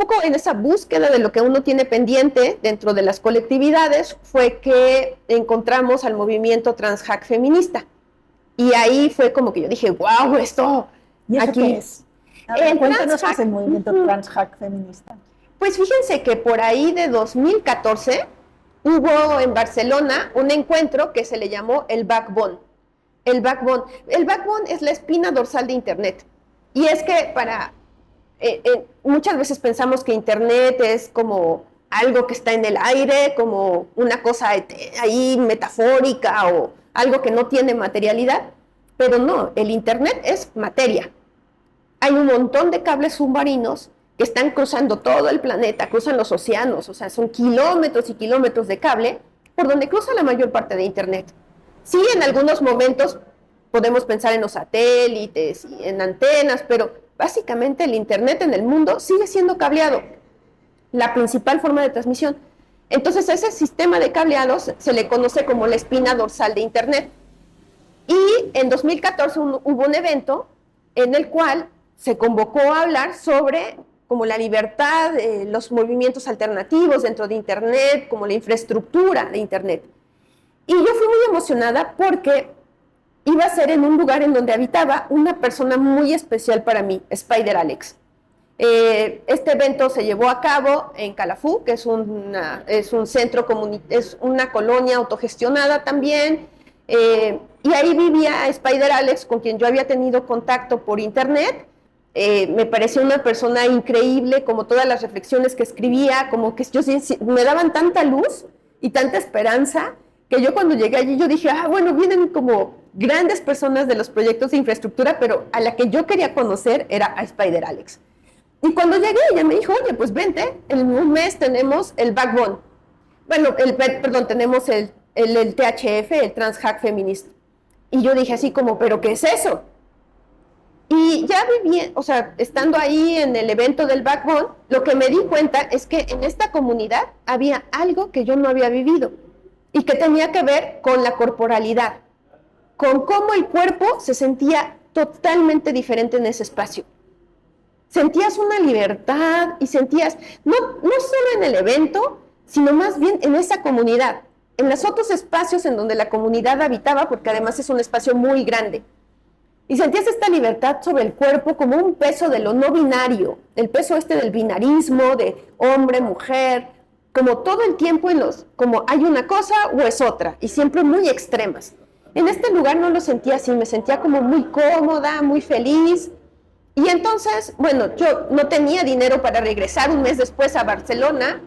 poco en esa búsqueda de lo que uno tiene pendiente dentro de las colectividades fue que encontramos al movimiento transhack feminista. Y ahí fue como que yo dije, wow, esto ¿Y eso aquí qué es? Cuéntanos qué es el movimiento transhack feminista. Pues fíjense que por ahí de 2014 hubo en Barcelona un encuentro que se le llamó el Backbone. El backbone es la espina dorsal de Internet. Y es que muchas veces pensamos que Internet es como algo que está en el aire, como una cosa ahí metafórica o algo que no tiene materialidad, pero no, el Internet es materia. Hay un montón de cables submarinos que están cruzando todo el planeta, cruzan los océanos, o sea, son kilómetros y kilómetros de cable por donde cruza la mayor parte de Internet. Sí, en algunos momentos podemos pensar en los satélites y en antenas, pero básicamente el Internet en el mundo sigue siendo cableado, la principal forma de transmisión. Entonces, a ese sistema de cableados se le conoce como la espina dorsal de Internet. Y en 2014 hubo un evento en el cual se convocó a hablar sobre como la libertad, los movimientos alternativos dentro de Internet, como la infraestructura de Internet. Y yo fui muy emocionada porque iba a ser en un lugar en donde habitaba una persona muy especial para mí, Spider Alex. Este evento se llevó a cabo en Calafú, que es un centro es una colonia autogestionada también, y ahí vivía Spider Alex, con quien yo había tenido contacto por internet. Me pareció una persona increíble, como todas las reflexiones que escribía, como que me daban tanta luz y tanta esperanza, que yo cuando llegué allí yo dije, bueno, vienen como grandes personas de los proyectos de infraestructura, pero a la que yo quería conocer era a Spider Alex. Y cuando llegué, ella me dijo, oye, pues vente, en un mes tenemos el Backbone. Bueno, tenemos el THF, el Transhack Feminist. Y yo dije así como, ¿pero qué es eso? Y ya viví, o sea, estando ahí en el evento del Backbone, lo que me di cuenta es que en esta comunidad había algo que yo no había vivido y que tenía que ver con la corporalidad, con cómo el cuerpo se sentía totalmente diferente en ese espacio. Sentías una libertad y sentías, no solo en el evento, sino más bien en esa comunidad, en los otros espacios en donde la comunidad habitaba, porque además es un espacio muy grande. Y sentías esta libertad sobre el cuerpo como un peso de lo no binario, el peso del binarismo, de hombre, mujer, como todo el tiempo como hay una cosa o es otra, y siempre muy extremas. En este lugar no lo sentía así, me sentía como muy cómoda, muy feliz. Y entonces, bueno, yo no tenía dinero para regresar un mes después a Barcelona,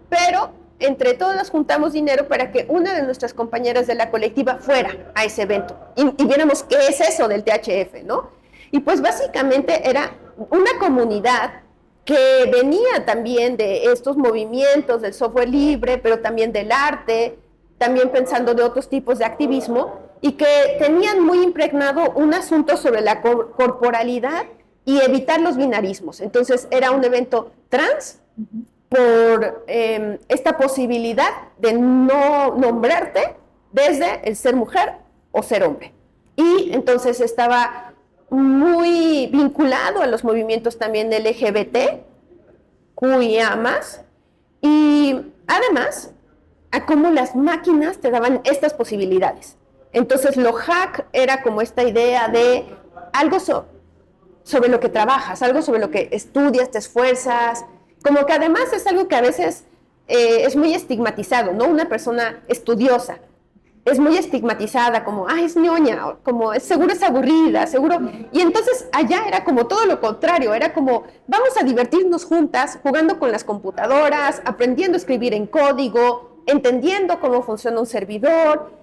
pero entre todas juntamos dinero para que una de nuestras compañeras de la colectiva fuera a ese evento y viéramos qué es eso del THF, ¿no? Y pues básicamente era una comunidad que venía también de estos movimientos del software libre, pero también del arte, también pensando de otros tipos de activismo, y que tenían muy impregnado un asunto sobre la corporalidad y evitar los binarismos. Entonces era un evento trans por esta posibilidad de no nombrarte desde el ser mujer o ser hombre. Y entonces estaba muy vinculado a los movimientos también LGBT, QIA+, y además a cómo las máquinas te daban estas posibilidades. Entonces lo hack era como esta idea de algo sobre lo que trabajas, algo sobre lo que estudias, te esfuerzas, como que además es algo que a veces es muy estigmatizado, ¿no? Una persona estudiosa es muy estigmatizada, como, es ñoña, como seguro es aburrida, seguro. Y entonces allá era como todo lo contrario, era como, vamos a divertirnos juntas, jugando con las computadoras, aprendiendo a escribir en código, entendiendo cómo funciona un servidor.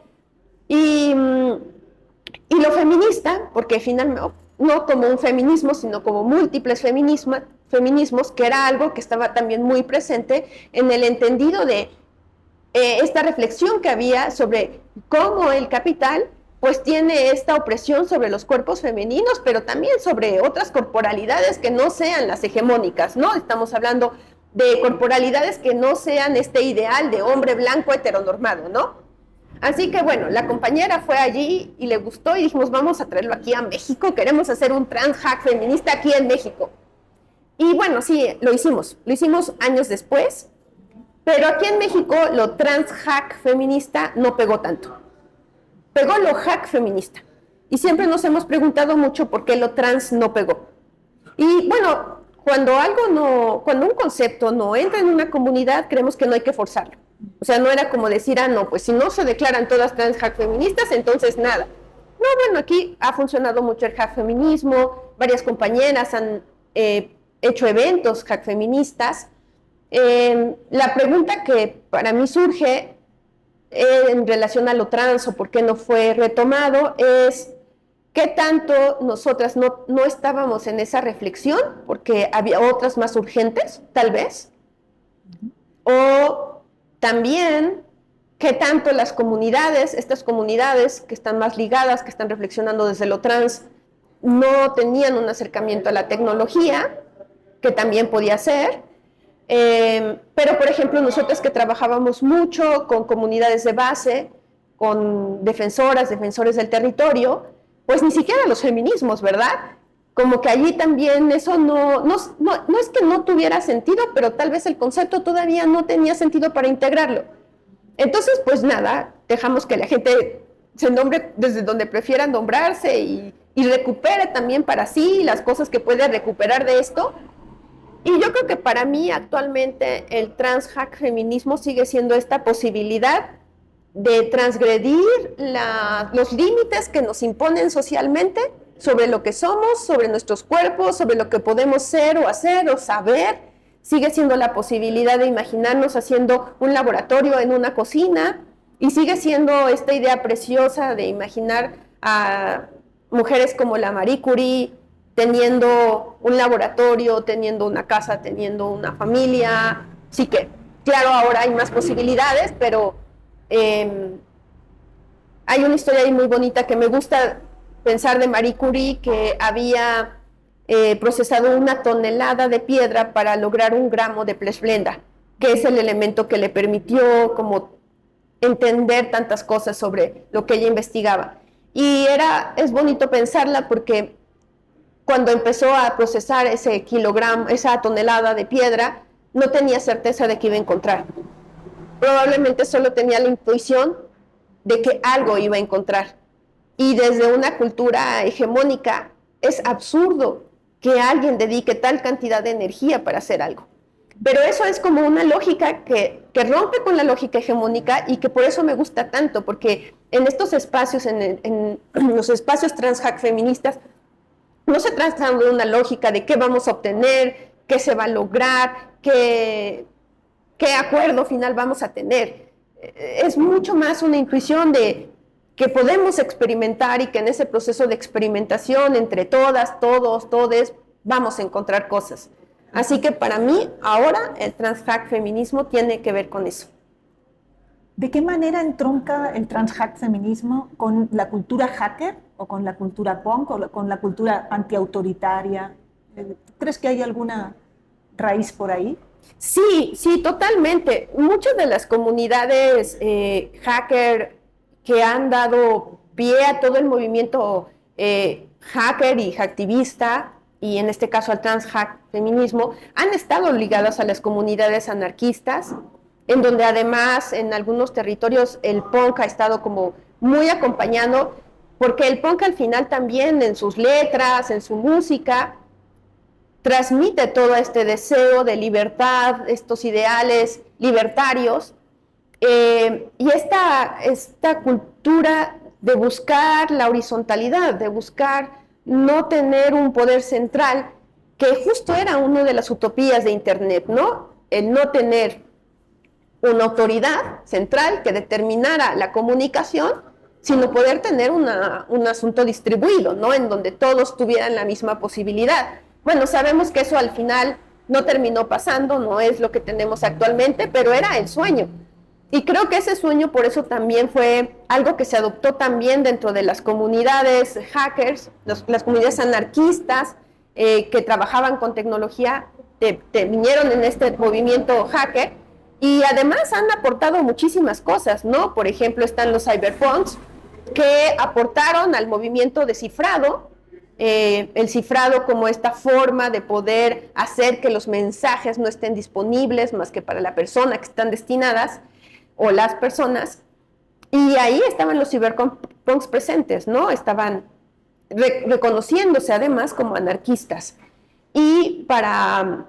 Y lo feminista, porque finalmente, no como un feminismo, sino como múltiples feminismos, que era algo que estaba también muy presente en el entendido de esta reflexión que había sobre cómo el capital pues tiene esta opresión sobre los cuerpos femeninos, pero también sobre otras corporalidades que no sean las hegemónicas, ¿no? Estamos hablando de corporalidades que no sean este ideal de hombre blanco heteronormado, ¿no? Así que bueno, la compañera fue allí y le gustó y dijimos, vamos a traerlo aquí a México, queremos hacer un transhack feminista aquí en México. Y bueno, sí, lo hicimos años después, pero aquí en México lo trans hack feminista no pegó tanto. Pegó lo hack feminista. Y siempre nos hemos preguntado mucho por qué lo trans no pegó. Y bueno, cuando un concepto no entra en una comunidad, creemos que no hay que forzarlo. O sea, no era como decir, no, pues si no se declaran todas trans hack feministas, entonces nada. No, bueno, aquí ha funcionado mucho el hack feminismo, varias compañeras han hecho eventos hack feministas. La pregunta que para mí surge en relación a lo trans o por qué no fue retomado es qué tanto nosotras no estábamos en esa reflexión porque había otras más urgentes, tal vez, o también qué tanto las comunidades, estas comunidades que están más ligadas, que están reflexionando desde lo trans, no tenían un acercamiento a la tecnología, que también podía ser. Pero, por ejemplo, nosotros que trabajábamos mucho con comunidades de base, con defensores del territorio, pues ni siquiera los feminismos, ¿verdad? Como que allí también eso no es que no tuviera sentido, pero tal vez el concepto todavía no tenía sentido para integrarlo. Entonces, pues nada, dejamos que la gente se nombre desde donde prefiera nombrarse y recupere también para sí las cosas que puede recuperar de esto. Y yo creo que para mí actualmente el trans hack feminismo sigue siendo esta posibilidad de transgredir los límites que nos imponen socialmente sobre lo que somos, sobre nuestros cuerpos, sobre lo que podemos ser o hacer o saber. Sigue siendo la posibilidad de imaginarnos haciendo un laboratorio en una cocina y sigue siendo esta idea preciosa de imaginar a mujeres como la Marie Curie teniendo un laboratorio, teniendo una casa, teniendo una familia. Sí que, claro, ahora hay más posibilidades, pero hay una historia ahí muy bonita que me gusta pensar de Marie Curie, que había procesado 1 tonelada de piedra para lograr 1 gramo de pechblenda, que es el elemento que le permitió como entender tantas cosas sobre lo que ella investigaba. Y es bonito pensarla porque cuando empezó a procesar ese kilogramo, esa tonelada de piedra, no tenía certeza de qué iba a encontrar. Probablemente solo tenía la intuición de que algo iba a encontrar. Y desde una cultura hegemónica es absurdo que alguien dedique tal cantidad de energía para hacer algo. Pero eso es como una lógica que rompe con la lógica hegemónica y que por eso me gusta tanto, porque en estos espacios, en los espacios transhack feministas, no se trata de una lógica de qué vamos a obtener, qué se va a lograr, qué acuerdo final vamos a tener. Es mucho más una intuición de que podemos experimentar y que en ese proceso de experimentación entre todas, todos, todes, vamos a encontrar cosas. Así que para mí, ahora, el transhack feminismo tiene que ver con eso. ¿De qué manera entronca el transhack feminismo con la cultura hacker o con la cultura punk o con la cultura antiautoritaria? ¿Tú crees que hay alguna raíz por ahí? Sí, totalmente. Muchas de las comunidades hacker que han dado pie a todo el movimiento hacker y hacktivista, y en este caso al transhack feminismo, han estado ligadas a las comunidades anarquistas, en donde además en algunos territorios el punk ha estado como muy acompañando, porque el punk al final también en sus letras, en su música, transmite todo este deseo de libertad, estos ideales libertarios, y esta cultura de buscar la horizontalidad, de buscar no tener un poder central, que justo era una de las utopías de Internet, ¿no? El no tener una autoridad central que determinara la comunicación, sino poder tener un asunto distribuido, ¿no? En donde todos tuvieran la misma posibilidad. Bueno, sabemos que eso al final no terminó pasando, no es lo que tenemos actualmente, pero era el sueño. Y creo que ese sueño por eso también fue algo que se adoptó también dentro de las comunidades hackers, las comunidades anarquistas que trabajaban con tecnología, vinieron en este movimiento hacker y además han aportado muchísimas cosas, ¿no? Por ejemplo, están los cyberpunks que aportaron al movimiento de cifrado el cifrado como esta forma de poder hacer que los mensajes no estén disponibles más que para la persona que están destinadas o las personas. Y ahí estaban los cyberpunks presentes, ¿no? Estaban reconociéndose además como anarquistas. Y para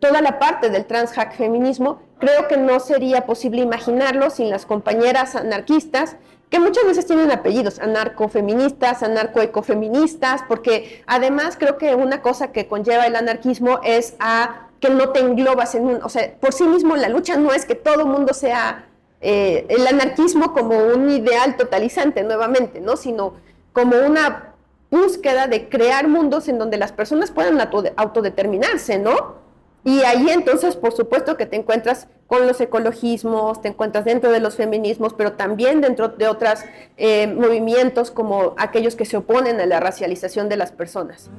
toda la parte del transhack feminismo, creo que no sería posible imaginarlo sin las compañeras anarquistas, que muchas veces tienen apellidos, anarcofeministas, anarcoecofeministas, porque además creo que una cosa que conlleva el anarquismo es a que no te englobas en un, o sea, por sí mismo la lucha no es que todo mundo sea el anarquismo como un ideal totalizante nuevamente, ¿no? Sino como una búsqueda de crear mundos en donde las personas puedan autodeterminarse, ¿no? Y ahí entonces, por supuesto que te encuentras con los ecologismos, te encuentras dentro de los feminismos, pero también dentro de otros movimientos como aquellos que se oponen a la racialización de las personas.